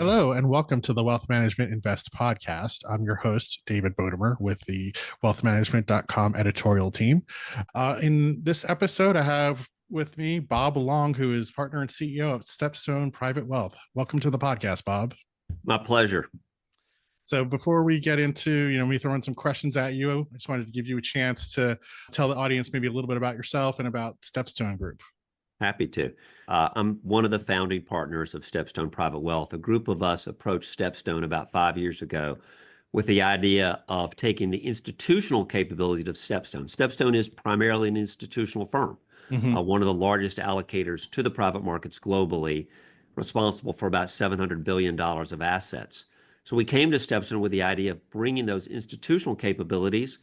Hello, and welcome to the Wealth Management Invest podcast. I'm your host, David Bodamer, with the wealthmanagement.com editorial team. In this episode, I have with me Bob Long, who is partner and CEO of StepStone Private Wealth. Welcome to the podcast, Bob. My pleasure. So before we get into, me throwing some questions at you, I just wanted to give you a chance to tell the audience maybe a little bit about yourself and about StepStone Group. Happy to. I'm one of the founding partners of StepStone Private Wealth. A group of us approached StepStone about 5 years ago with the idea of taking the institutional capabilities of StepStone. StepStone is primarily an institutional firm, one of the largest allocators to the private markets globally, responsible for about $700 billion of assets. So we came to StepStone with the idea of bringing those institutional capabilities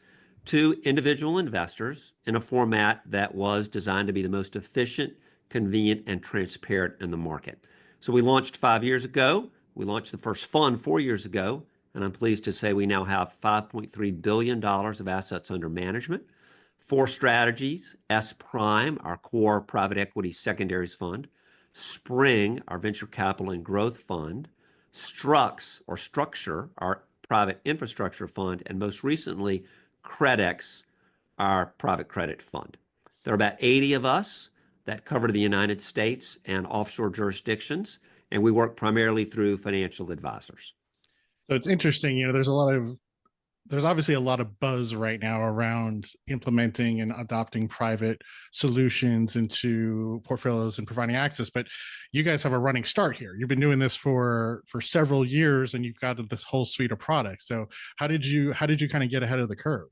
to individual investors in a format that was designed to be the most efficient, convenient, and transparent in the market. So we launched 5 years ago. We launched the first fund 4 years ago, and I'm pleased to say we now have $5.3 billion of assets under management. 4 strategies: S Prime, our core private equity secondaries fund; Spring, our venture capital and growth fund; Structure, our private infrastructure fund; and most recently, CredX, our private credit fund. There are about 80 of us that cover the United States and offshore jurisdictions, and we work primarily through financial advisors. So it's interesting, there's obviously a lot of buzz right now around implementing and adopting private solutions into portfolios and providing access, but you guys have a running start here. You've been doing this for several years, and you've got this whole suite of products. So how did you kind of get ahead of the curve?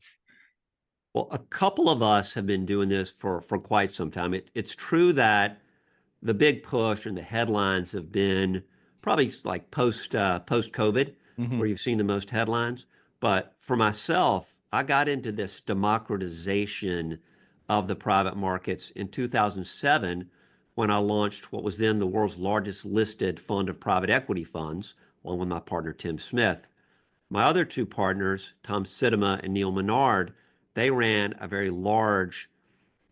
Well, a couple of us have been doing this for quite some time. It's true that the big push and the headlines have been probably like post-COVID, where you've seen the most headlines. But for myself, I got into this democratization of the private markets in 2007 when I launched what was then the world's largest listed fund of private equity funds, along with my partner, Tim Smith. My other 2 partners, Tom Sittema and Neil Menard, they ran a very large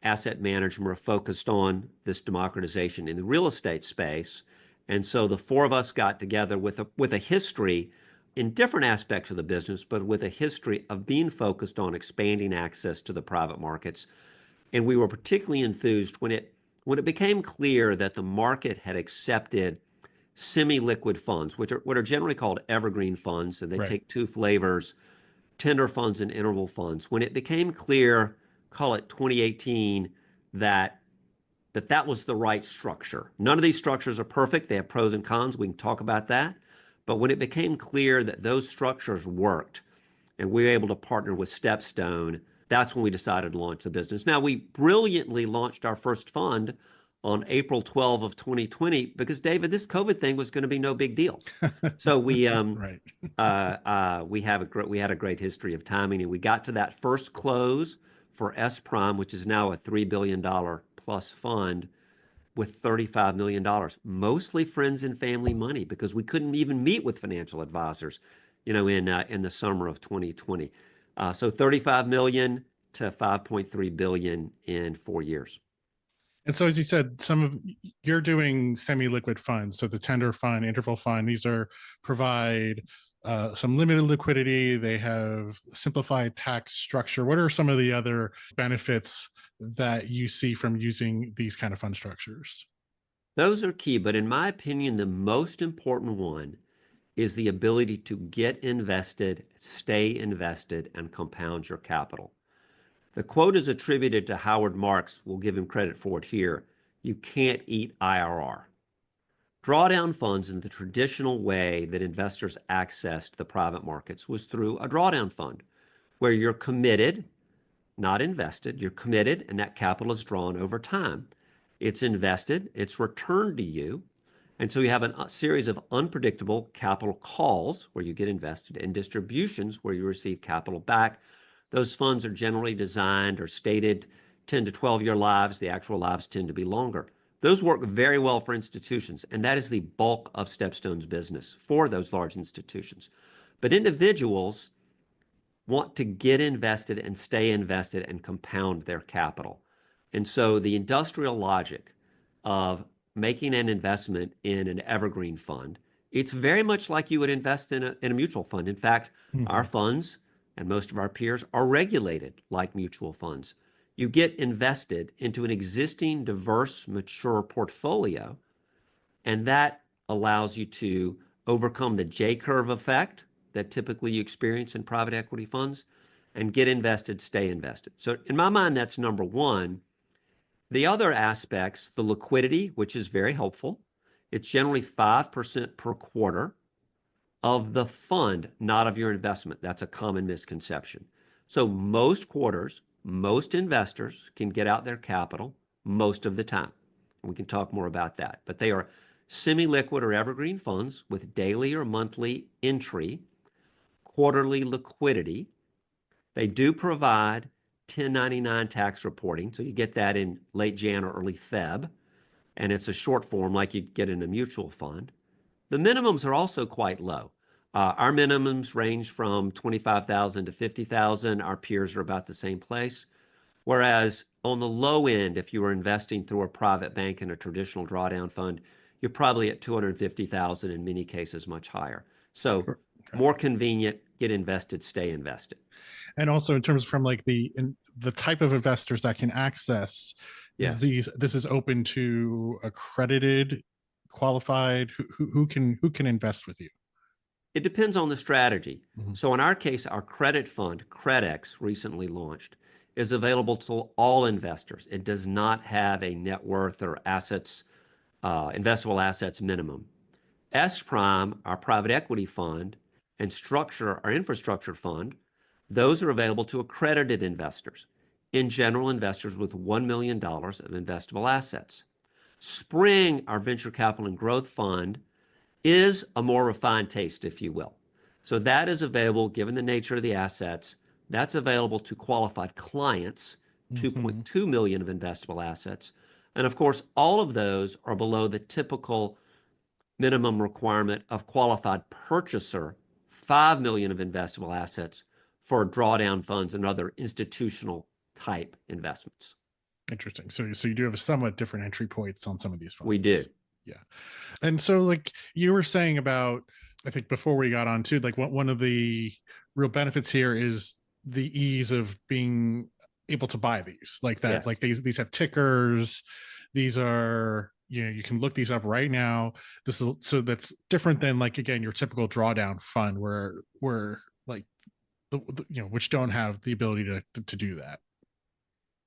asset management focused on this democratization in the real estate space. And so the 4 of us got together with a history in different aspects of the business, but with a history of being focused on expanding access to the private markets. And we were particularly enthused when it became clear that the market had accepted semi-liquid funds, which are generally called evergreen funds, and they take 2 flavors: tender funds and interval funds. When it became clear, call it 2018, that was the right structure. None of these structures are perfect. They have pros and cons. We can talk about that. But when it became clear that those structures worked and we were able to partner with StepStone, that's when we decided to launch the business. Now, we brilliantly launched our first fund on April 12 of 2020 because, David, this COVID thing was going to be no big deal. So we had a great history of timing, and we got to that first close for S Prime, which is now a $3 billion plus fund, with $35 million, mostly friends and family money, because we couldn't even meet with financial advisors, in the summer of 2020. So 35 million to 5.3 billion in 4 years. And so, as you said, you're doing semi-liquid funds. So the tender fund, interval fund, these provide some limited liquidity. They have simplified tax structure. What are some of the other benefits that you see from using these kind of fund structures? Those are key, but in my opinion, the most important one is the ability to get invested, stay invested, and compound your capital. The quote is attributed to Howard Marks. We'll give him credit for it here: "You can't eat IRR." Drawdown funds, in the traditional way that investors accessed the private markets, was through a drawdown fund where you're committed, not invested. You're committed, and that capital is drawn over time. It's invested, it's returned to you. And so you have a series of unpredictable capital calls where you get invested and distributions where you receive capital back. Those funds are generally designed or stated 10 to 12-year lives. The actual lives tend to be longer. Those work very well for institutions, and that is the bulk of StepStone's business for those large institutions. But individuals want to get invested and stay invested and compound their capital. And so the industrial logic of making an investment in an evergreen fund It's very much like you would invest in a mutual fund. In fact, our Mhm. funds and most of our peers are regulated like mutual funds. You get invested into an existing, diverse, mature portfolio, and that allows you to overcome the J curve effect that typically you experience in private equity funds and get invested, stay invested. So, in my mind, that's number one. The other aspects, the liquidity, which is very helpful, it's generally 5% per quarter of the fund, not of your investment. That's a common misconception. So most quarters, most investors can get out their capital most of the time. We can talk more about that. But they are semi-liquid or evergreen funds with daily or monthly entry, quarterly liquidity. They do provide 1099 tax reporting, so you get that in late Jan or early Feb, and it's a short form like you'd get in a mutual fund. The minimums are also quite low. Our minimums range from 25,000 to 50,000. Our peers are about the same place. Whereas on the low end, if you were investing through a private bank in a traditional drawdown fund, you're probably at 250,000, in many cases much higher. So Sure. Okay. more convenient, get invested, stay invested. And also in terms from like the type of investors that can access Yes. this is open to accredited, qualified, who can invest with you. It depends on the strategy. Mhm. So in our case, our credit fund, CredX, recently launched, is available to all investors. It does not have a net worth or assets, investable assets minimum. S Prime, our private equity fund, and Structure, our infrastructure fund, those are available to accredited investors. In general, investors with $1 million of investable assets. Spring, our venture capital and growth fund, is a more refined taste, if you will. So that is available, given the nature of the assets, that's available to qualified clients, Mhm. 2.2 million of investable assets. And of course, all of those are below the typical minimum requirement of qualified purchaser, 5 million of investable assets for drawdown funds and other institutional type investments. Interesting. So you do have a somewhat different entry points on some of these We do. funds. Yeah. And so like you were saying about, I think before we got on to like one of the real benefits here is the ease of being able to buy these, like that, Yes. like these have tickers. These are, you can look these up right now. So that's different than like, again, your typical drawdown fund where like which don't have the ability to do that.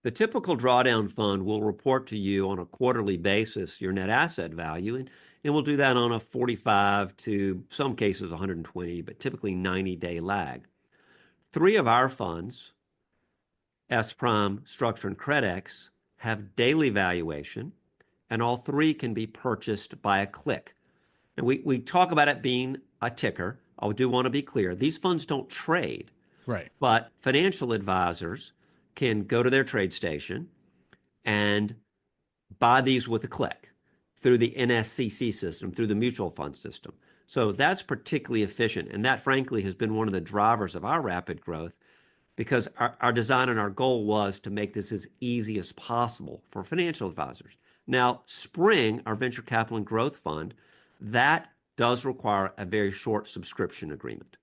The typical drawdown fund will report to you on a quarterly basis your net asset value, and we'll do that on a 45 to some cases 120, but typically 90-day lag. Three of our funds, S Prime, Structure, and CredX, have daily valuation, and all three can be purchased by a click. And we talk about it being a ticker. I do want to be clear. These funds don't trade, Right. but financial advisors can go to their trade station and buy these with a click through the NSCC system, through the mutual fund system. So that's particularly efficient. And that, frankly, has been one of the drivers of our rapid growth because our design and our goal was to make this as easy as possible for financial advisors. Now, Spring, our venture capital and growth fund, that does require a very short subscription agreement.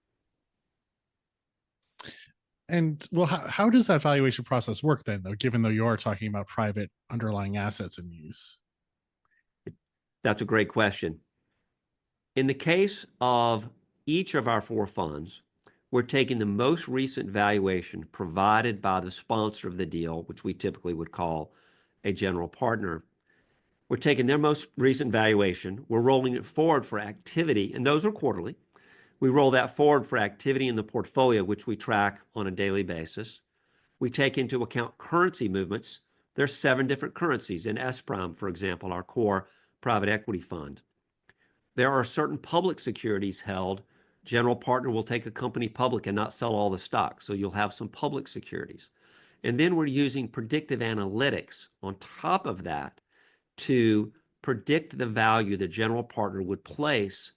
And well, how does that valuation process work then, though, given though you are talking about private underlying assets in these? That's a great question. In the case of each of our four funds, we're taking the most recent valuation provided by the sponsor of the deal, which we typically would call a general partner. We're taking their most recent valuation, we're rolling it forward for activity, and those are quarterly. We roll that forward for activity in the portfolio, which we track on a daily basis. We take into account currency movements. There's 7 different currencies in S Prime, for example, our core private equity fund. There are certain public securities held. General partner will take a company public and not sell all the stock, so you'll have some public securities. And then we're using predictive analytics on top of that to predict the value the general partner would place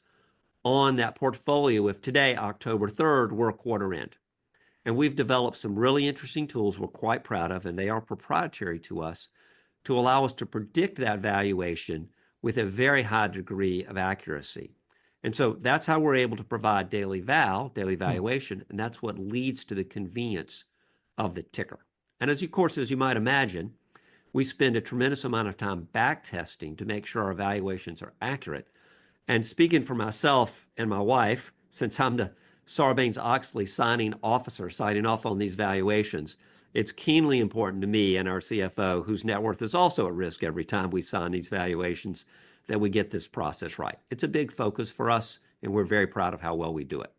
on that portfolio if today, October 3rd, we're a quarter end. And we've developed some really interesting tools we're quite proud of, and they are proprietary to us, to allow us to predict that valuation with a very high degree of accuracy. And so that's how we're able to provide daily valuation, and that's what leads to the convenience of the ticker. And of course, as you might imagine, we spend a tremendous amount of time back testing to make sure our valuations are accurate. And speaking for myself and my wife, since I'm the Sarbanes-Oxley signing officer, signing off on these valuations, it's keenly important to me and our CFO, whose net worth is also at risk every time we sign these valuations, that we get this process right. It's a big focus for us, and we're very proud of how well we do it.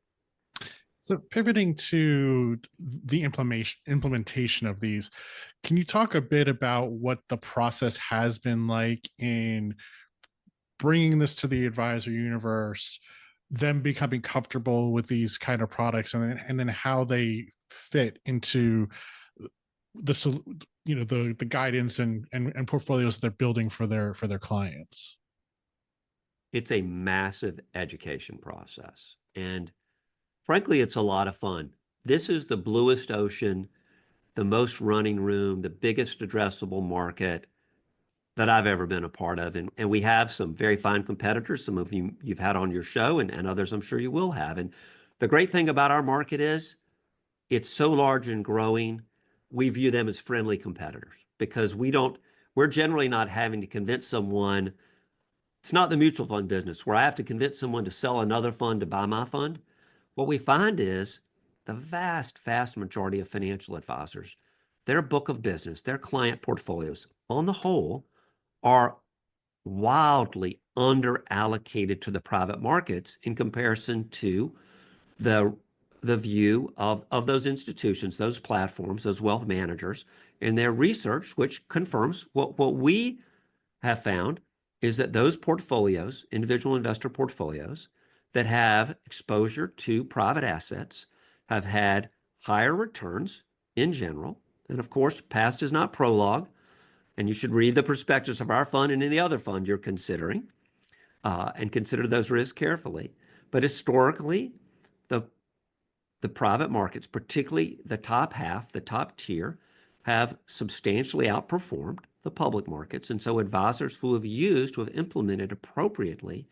So pivoting to the implementation of these, can you talk a bit about what the process has been like in bringing this to the advisor universe, them becoming comfortable with these kind of products, and then how they fit into the the guidance and portfolios they're building for their clients? It's a massive education process, and frankly, it's a lot of fun. This is the bluest ocean, the most running room, the biggest addressable market that I've ever been a part of. And we have some very fine competitors, some of you've had on your show, and others I'm sure you will have. And the great thing about our market is it's so large and growing, we view them as friendly competitors because we're generally not having to convince someone. It's not the mutual fund business where I have to convince someone to sell another fund to buy my fund. What we find is the vast, vast majority of financial advisors, their book of business, their client portfolios, on the whole, are wildly under-allocated to the private markets in comparison to the view of those institutions, those platforms, those wealth managers, and their research, which confirms what we have found is that those portfolios, individual investor portfolios that have exposure to private assets, have had higher returns in general. And of course, past is not prologue, and you should read the prospectus of our fund and any other fund you're considering, and consider those risks carefully. But historically, the private markets, particularly the top half, the top tier, have substantially outperformed the public markets. And so advisors who have implemented appropriately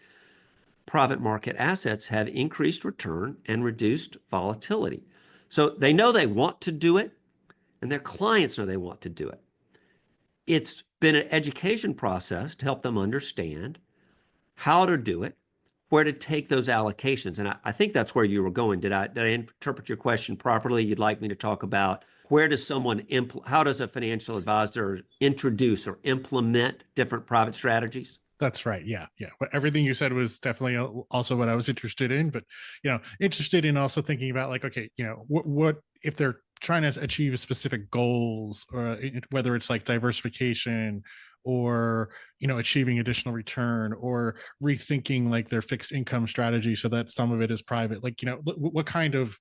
private market assets have increased return and reduced volatility. So they know they want to do it, and their clients know they want to do it. It's been an education process to help them understand how to do it, where to take those allocations. And I think that's where you were going. Did I interpret your question properly? You'd like me to talk about how does a financial advisor introduce or implement different private strategies? That's right. Yeah. Yeah. But everything you said was definitely also what I was interested in, but, interested in also thinking about like, okay, what if they're trying to achieve specific goals, or whether it's like diversification or, achieving additional return, or rethinking like their fixed income strategy so that some of it is private, like, what kind of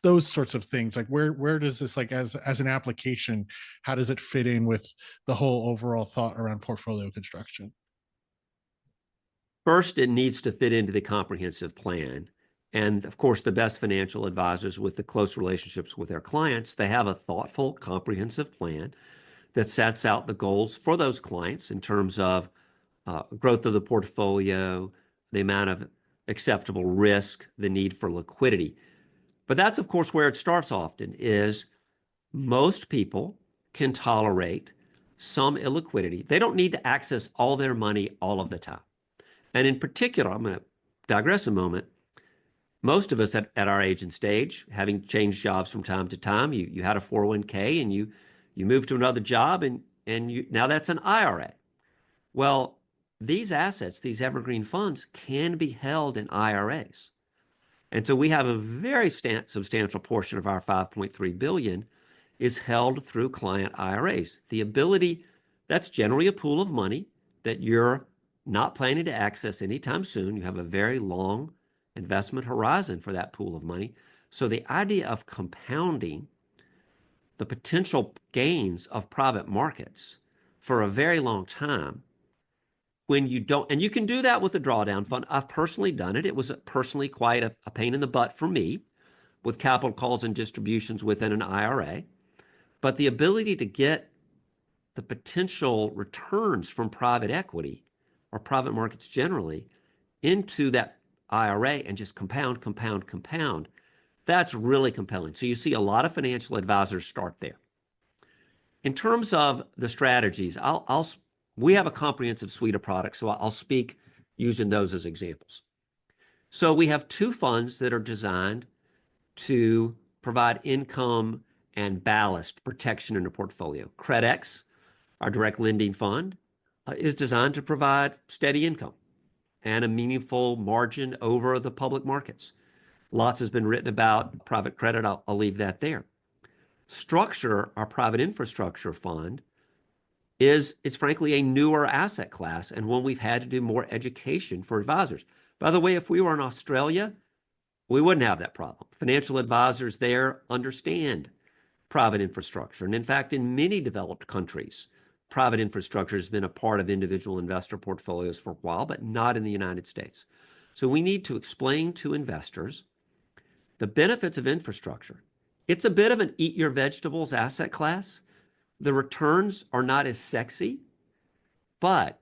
those sorts of things, like where does this, like, as an application, how does it fit in with the whole overall thought around portfolio construction? First, it needs to fit into the comprehensive plan. And of course, the best financial advisors with the close relationships with their clients, they have a thoughtful, comprehensive plan that sets out the goals for those clients in terms of growth of the portfolio, the amount of acceptable risk, the need for liquidity. But that's, of course, where it starts often is most people can tolerate some illiquidity. They don't need to access all their money all of the time. And in particular, I'm going to digress a moment. Most of us at our age and stage, having changed jobs from time to time, you had a 401k and you moved to another job, and now that's an IRA. Well, these assets, these evergreen funds, can be held in IRAs. And so we have a very substantial portion of our 5.3 billion is held through client IRAs. The ability, that's generally a pool of money that you're not planning to access anytime soon. You have a very long investment horizon for that pool of money. So the idea of compounding the potential gains of private markets for a very long time, when you don't, and you can do that with a drawdown fund. I've personally done it. It was personally quite a pain in the butt for me with capital calls and distributions within an IRA. But the ability to get the potential returns from private equity or private markets generally into that IRA and just compound, compound, compound. That's really compelling. So you see a lot of financial advisors start there. In terms of the strategies, we have a comprehensive suite of products, so I'll speak using those as examples. So we have two funds that are designed to provide income and ballast protection in a portfolio. CredX, our direct lending fund, is designed to provide steady income and a meaningful margin over the public markets. Lots has been written about private credit. I'll leave that there. Structure, our private infrastructure fund, it's frankly a newer asset class and one we've had to do more education for advisors. By the way, if we were in Australia, we wouldn't have that problem. Financial advisors there understand private infrastructure. And in fact, in many developed countries, private infrastructure has been a part of individual investor portfolios for a while, but not in the United States. So we need to explain to investors the benefits of infrastructure. It's a bit of an eat your vegetables asset class. The returns are not as sexy, but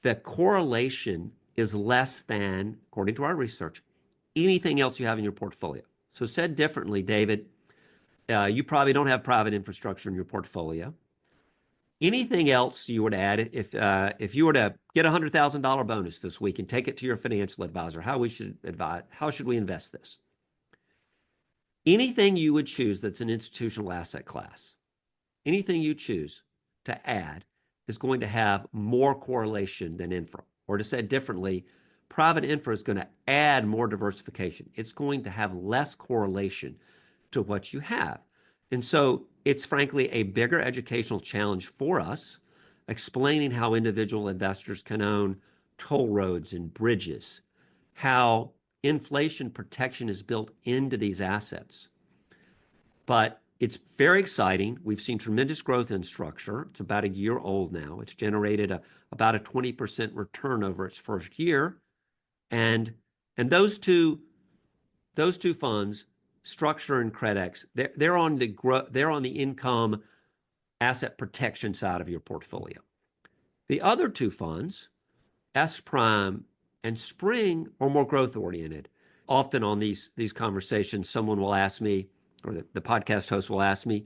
the correlation is less than, according to our research, anything else you have in your portfolio. So said differently, David, you probably don't have private infrastructure in your portfolio. Anything else you would add, if you were to get a $100,000 bonus this week and take it to your financial advisor, how should we invest this? Anything you would choose that's an institutional asset class, anything you choose to add is going to have more correlation than infra. Or to say it differently, private infra is going to add more diversification. It's going to have less correlation to what you have. And so it's frankly a bigger educational challenge for us, explaining how individual investors can own toll roads and bridges, how inflation protection is built into these assets. But it's very exciting. We've seen tremendous growth in structure. It's about a year old now. It's generated about a 20% return over its first year. And those two funds, Structure and CredX, they're on the income asset protection side of your portfolio. The other two funds, S Prime and Spring, are more growth oriented. Often on these conversations, someone will ask me, or the podcast host will ask me,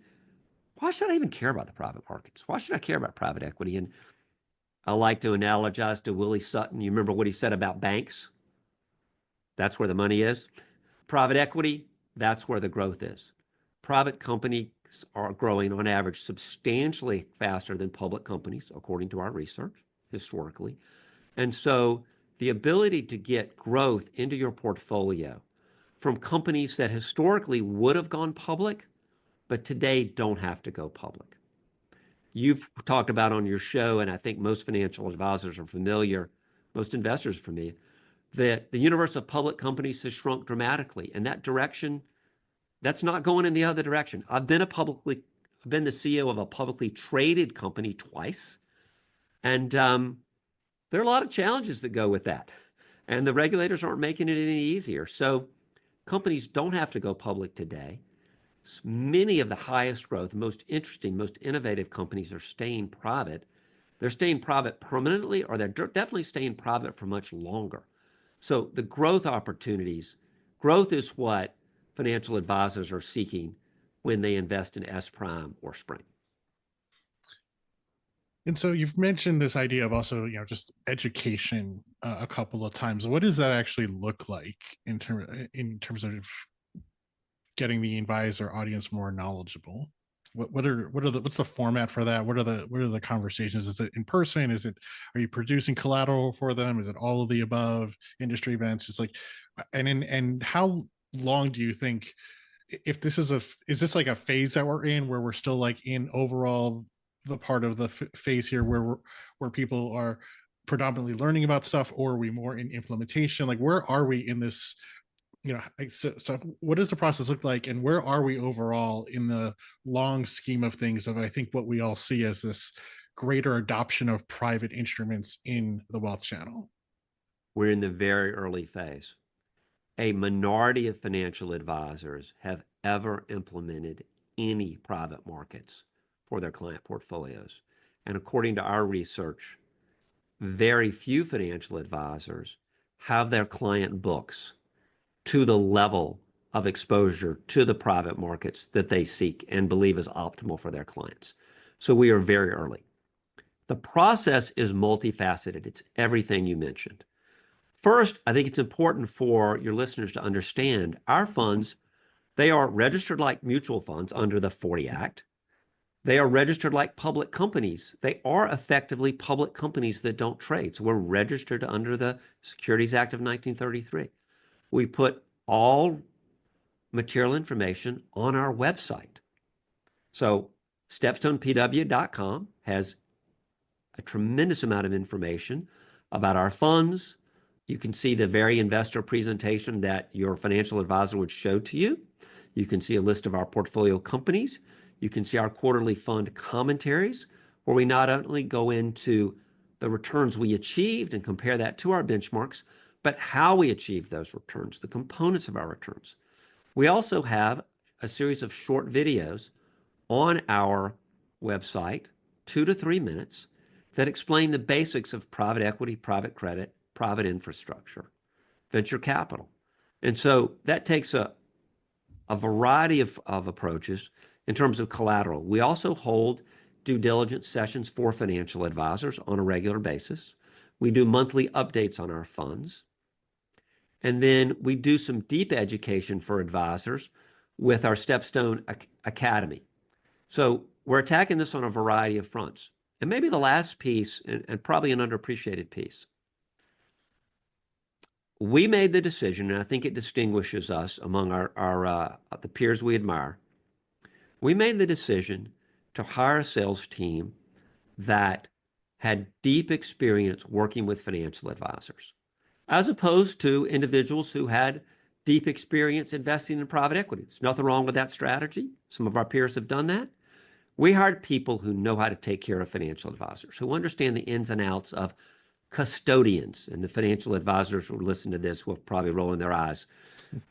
why should I even care about the private markets? Why should I care about private equity? And I like to analogize to Willie Sutton. You remember what he said about banks? That's where the money is. Private equity, that's where the growth is. Private companies are growing on average substantially faster than public companies, according to our research, historically. And so the ability to get growth into your portfolio from companies that historically would have gone public, but today don't have to go public. You've talked about on your show, and I think most financial advisors are familiar, most investors are familiar, that the universe of public companies has shrunk dramatically. And that direction, that's not going in the other direction. I've been the CEO of a publicly traded company twice. And there are a lot of challenges that go with that. And the regulators aren't making it any easier. So companies don't have to go public today. Many of the highest growth, most interesting, most innovative companies are staying private. They're staying private permanently, or they're definitely staying private for much longer. So the growth opportunities, growth is what financial advisors are seeking when they invest in S Prime or Spring. And so you've mentioned this idea of also, just education a couple of times. What does that actually look like in terms of getting the advisor audience more knowledgeable? What's the format for that? What are the conversations? Is it in person? Are you producing collateral for them? Is it all of the above? Industry events? It's like, and how long do you think, if this is this like a phase that we're in where we're still like in overall the part of the phase here where people are predominantly learning about stuff, or are we more in implementation? Like, where are we in this? So what does the process look like, and where are we overall in the long scheme of things of, I think, what we all see as this greater adoption of private instruments in the wealth channel? We're in the very early phase. A minority of financial advisors have ever implemented any private markets for their client portfolios. And according to our research, very few financial advisors have their client books to the level of exposure to the private markets that they seek and believe is optimal for their clients. So we are very early. The process is multifaceted. It's everything you mentioned. First, I think it's important for your listeners to understand our funds, they are registered like mutual funds under the 40 Act. They are registered like public companies. They are effectively public companies that don't trade. So we're registered under the Securities Act of 1933. We put all material information on our website. So StepStonePW.com has a tremendous amount of information about our funds. You can see the very investor presentation that your financial advisor would show to you. You can see a list of our portfolio companies. You can see our quarterly fund commentaries, where we not only go into the returns we achieved and compare that to our benchmarks, but how we achieve those returns, the components of our returns. We also have a series of short videos on our website, 2 to 3 minutes, that explain the basics of private equity, private credit, private infrastructure, venture capital. And so that takes a variety of approaches in terms of collateral. We also hold due diligence sessions for financial advisors on a regular basis. We do monthly updates on our funds. And then we do some deep education for advisors with our StepStone Academy. So we're attacking this on a variety of fronts. And maybe the last piece, and probably an underappreciated piece, we made the decision, and I think it distinguishes us among the peers we admire. We made the decision to hire a sales team that had deep experience working with financial advisors, as opposed to individuals who had deep experience investing in private equity. There's nothing wrong with that strategy. Some of our peers have done that. We hired people who know how to take care of financial advisors, who understand the ins and outs of custodians. And the financial advisors who listen to this will probably roll in their eyes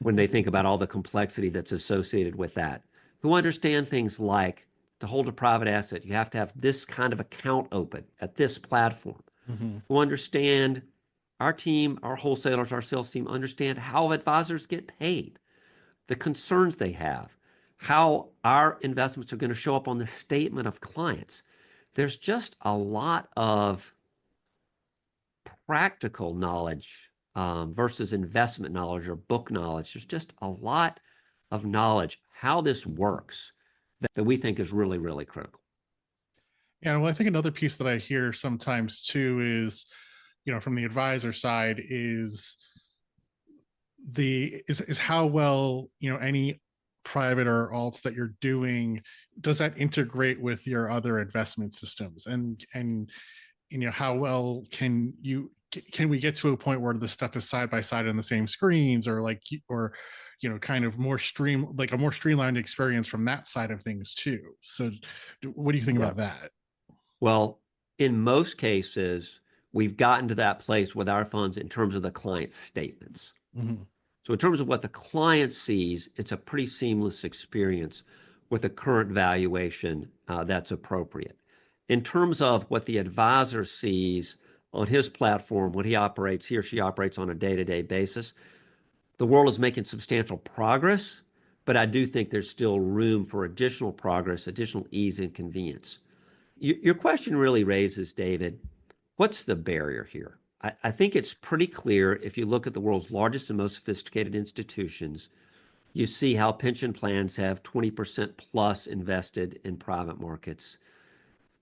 when they think about all the complexity that's associated with that, who understand things like, to hold a private asset, you have to have this kind of account open at this platform, who understand our team, our wholesalers, our sales team understand how advisors get paid, the concerns they have, how our investments are going to show up on the statement of clients. There's just a lot of practical knowledge versus investment knowledge or book knowledge. There's just a lot of knowledge, how this works, that we think is really, really critical. Yeah, well, I think another piece that I hear sometimes too is, from the advisor side is how well, any private or alts that you're doing, does that integrate with your other investment systems? And how well can we get to a point where the stuff is side by side on the same screens, or kind of a more streamlined experience from that side of things too? So what do you think about that? Well, in most cases, we've gotten to that place with our funds in terms of the client statements. So in terms of what the client sees, it's a pretty seamless experience with a current valuation that's appropriate. In terms of what the advisor sees on his platform, when he or she operates on a day-to-day basis, the world is making substantial progress, but I do think there's still room for additional progress, additional ease and convenience. Your question really raises, David, what's the barrier here? I think it's pretty clear if you look at the world's largest and most sophisticated institutions, you see how pension plans have 20% plus invested in private markets.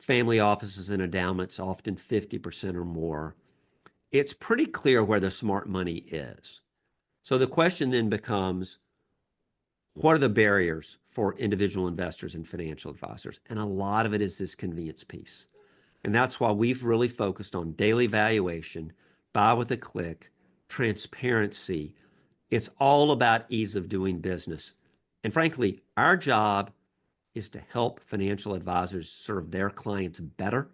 Family offices and endowments, often 50% or more. It's pretty clear where the smart money is. So the question then becomes, what are the barriers for individual investors and financial advisors? And a lot of it is this convenience piece. And that's why we've really focused on daily valuation, buy with a click, transparency. It's all about ease of doing business. And frankly, our job is to help financial advisors serve their clients better.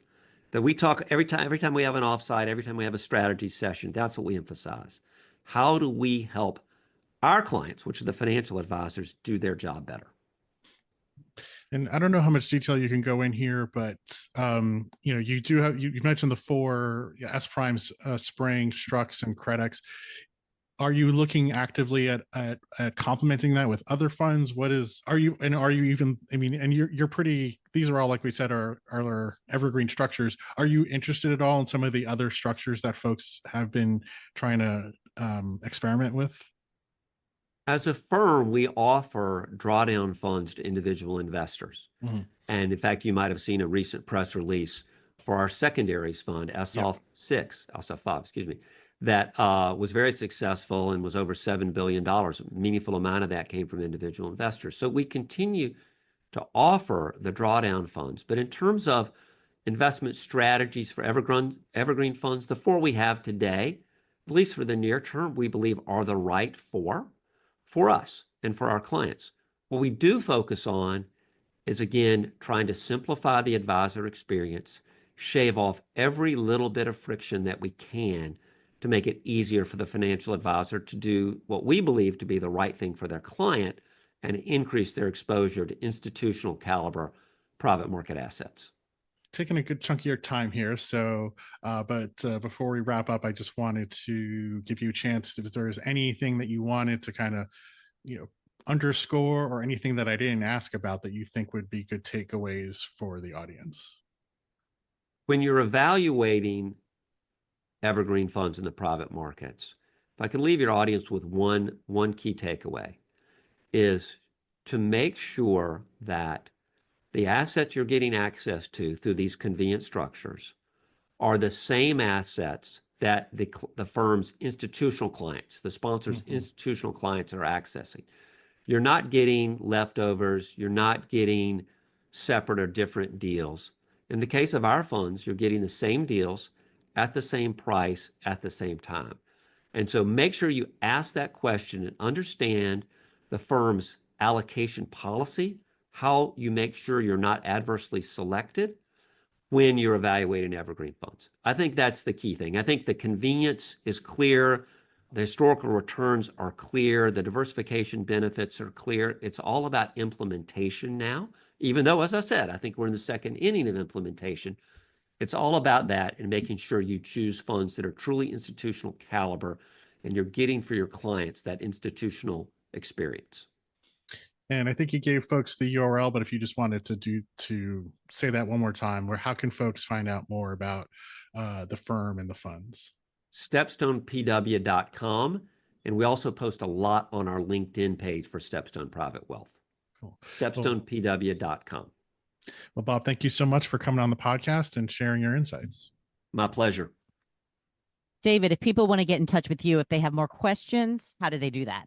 That we talk every time we have an offsite, every time we have a strategy session, that's what we emphasize. How do we help our clients, which are the financial advisors, do their job better? And I don't know how much detail you can go in here, but you do have you mentioned the four S primes, Spring, Strux, and Credex. Are you looking actively at complementing that with other funds? What is are you even, I mean, and you're pretty, these are all, like we said, are evergreen structures. Are you interested at all in some of the other structures that folks have been trying to experiment with? As a firm, we offer drawdown funds to individual investors. Mhm. And in fact, you might have seen a recent press release for our secondaries fund, Yeah. SF5, excuse me, that was very successful and was over $7 billion. A meaningful amount of that came from individual investors. So we continue to offer the drawdown funds. But in terms of investment strategies for evergreen funds, the four we have today, at least for the near term, we believe are the right four for us and for our clients. What we do focus on is, again, trying to simplify the advisor experience, shave off every little bit of friction that we can to make it easier for the financial advisor to do what we believe to be the right thing for their client and increase their exposure to institutional caliber private market assets. Taking a good chunk of your time here. So, but before we wrap up, I just wanted to give you a chance, if there's anything that you wanted to kind of, you know, underscore, or anything that I didn't ask about that you think would be good takeaways for the audience. When you're evaluating evergreen funds in the private markets, if I could leave your audience with one key takeaway, is to make sure that the assets you're getting access to through these convenient structures are the same assets that the firm's institutional clients, the sponsor's institutional clients, are accessing. You're not getting leftovers. You're not getting separate or different deals. In the case of our funds, you're getting the same deals at the same price at the same time. And so make sure you ask that question and understand the firm's allocation policy, how you make sure you're not adversely selected when you're evaluating evergreen funds. I think that's the key thing. I think the convenience is clear. The historical returns are clear. The diversification benefits are clear. It's all about implementation now, even though, as I said, I think we're in the second inning of implementation. It's all about that and making sure you choose funds that are truly institutional caliber and you're getting for your clients that institutional experience. And I think you gave folks the URL, but if you just wanted to say that one more time, where how can folks find out more about the firm and the funds? StepStonePW.com. And we also post a lot on our LinkedIn page for StepStone Private Wealth. Cool. StepStonePW.com. Well, Bob, thank you so much for coming on the podcast and sharing your insights. My pleasure. David, if people want to get in touch with you, if they have more questions, how do they do that?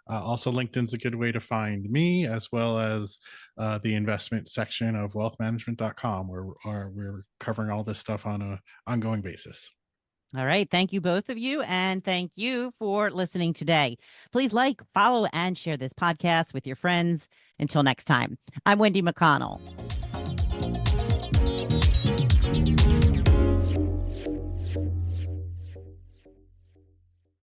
Also, LinkedIn's a good way to find me, as well as the investment section of wealthmanagement.com, where we're covering all this stuff on an ongoing basis. All right. Thank you, both of you. And thank you for listening today. Please like, follow, and share this podcast with your friends. Until next time, I'm Wendy McConnell.